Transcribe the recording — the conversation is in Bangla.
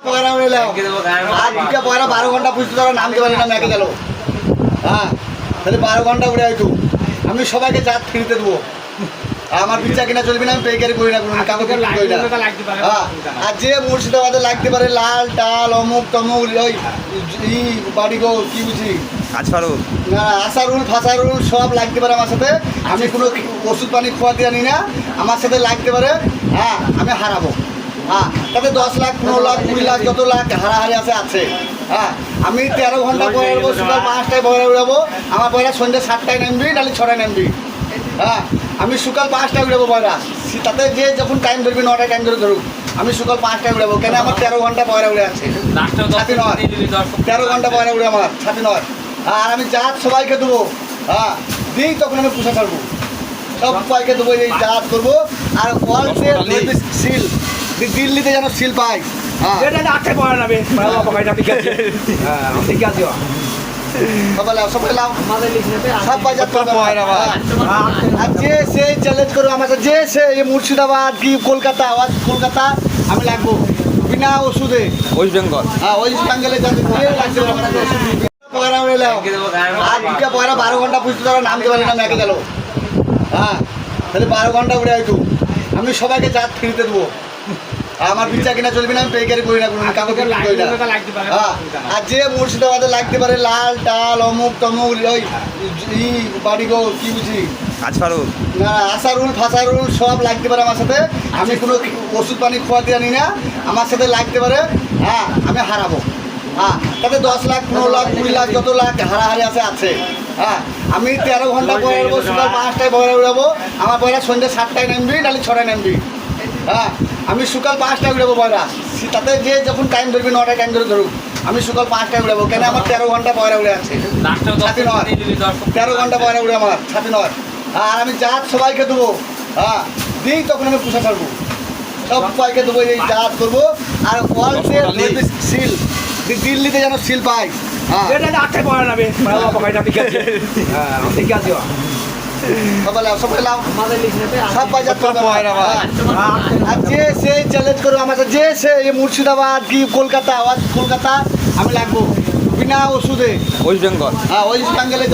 পয়রা 12 ঘন্টা বুঝতে পারো নামতে পারি না মেকে গেল। হ্যাঁ তাহলে 12 ঘন্টা উড়ে হয়তো আমি সবাইকে চাঁদ ফিরতে দেবো। আমার বিচার কিনা চলবে না, আমি পেইকারি করি না কোনো কাউকে। হ্যাঁ আর যে মুর্শিদাবাদে লাগতে পারে লাল টাল অমুক তমুক ওই বাড়ি গো কি বুঝি না আসারুল ফাসারুল সব লাগতে পারে আমার সাথে। আমি কোনো ওষুধ পানি খোয়াতে জানি না, আমার সাথে লাগতে পারে। হ্যাঁ আমি হারাবো। হ্যাঁ তাতে 10 লাখ 15 লাখ 20 লাখ যত লাখ হারাহারি আছে। হ্যাঁ আমি 13 ঘন্টা পরে উড়বো, সকাল 5টায় পয়রা উড়াবো। আমার পয়রা সন্ধ্যে 7টায় নামবি নাহলে 6টায় নামবি। হ্যাঁ আমি সকাল 5টায় উড়াবো পয়রা, তাতে যে যখন টাইম ধরবি 9টায় টাইম ধরে ধরুক আমি সকাল 5টায় উড়াবো। কেন আমার 13 ঘন্টা পয়রা উড়ে আছে, ছাতি নয় 13 ঘন্টা পয়রা উড়ে আমার ছাতি নয়। আর আমি জাত সবাইকে দেবো। হ্যাঁ দিই তখন আমি পুষা ছাড়বো, সব সবাইকে দেবো, এই জাত করবো। আর সিল দিল্লিতে যেন সিল পাই। হ্যাঁ আর যে সে চ্যালেঞ্জ করবো আমার সাথে, যে সে মুর্শিদাবাদ কি কলকাতা আমি লাগবো বিনা ওষুধে। ওয়েস্ট বেঙ্গল, হ্যাঁ ওয়েস্ট বেঙ্গলে পয়রা উড়েলাম। আর 12 ঘন্টা বুঝতে পারো নামতে পারি না মেকে গেল। হ্যাঁ তাহলে 12 ঘন্টা উড়ে হয়তো আমি সবাইকে চাঁদ ফিরতে দেবো। আমার বিচার কিনা চলবে না, আমি পেইকারি করি না কোনো কাউকে। হ্যাঁ আর যে মুর্শিদাবাদে লাগতে পারে লাল টাল অমুক তমুক ওই বাড়ি গো কি বুঝি না আসারুল ফাসারুল সব লাগতে পারে আমার সাথে। আমি কোনো ওষুধ পানি খোয়াতে জানি না, আমার সাথে লাগতে পারে। হ্যাঁ আমি হারাবো। হ্যাঁ তাতে 10 লাখ 15 লাখ 20 লাখ যত লাখ হারাহারি আছে। হ্যাঁ আমি 13 ঘন্টা পরে উড়বো, সকাল 5টায় পয়রা উড়াবো। আমার পয়রা সন্ধ্যে 7টায় নামবি নাহলে 6টায় নামবি। হ্যাঁ আমি সকাল 5টায় উড়াবো পয়রা, তাতে যে যখন টাইম ধরবি 9টায় টাইম ধরে ধরুক আমি সকাল 5টায় উড়াবো। কেন আমার 13 ঘন্টা পয়রা উড়ে আছে, ছাতি নয় 13 ঘন্টা পয়রা উড়ে আমার ছাতি নয়। আর আমি জাত সবাইকে দেবো। হ্যাঁ দিই তখন আমি পুষা ছাড়বো, সব সবাইকে দেবো, এই জাত করবো। আর সিল দিল্লিতে যেন সিল পাই। হ্যাঁ আর যে সে চ্যালেঞ্জ করবো আমার সাথে, যে সে মুর্শিদাবাদ কি কলকাতা আমি লাগবো বিনা ওষুধে। ওয়েস্ট বেঙ্গল, হ্যাঁ ওয়েস্ট বেঙ্গলে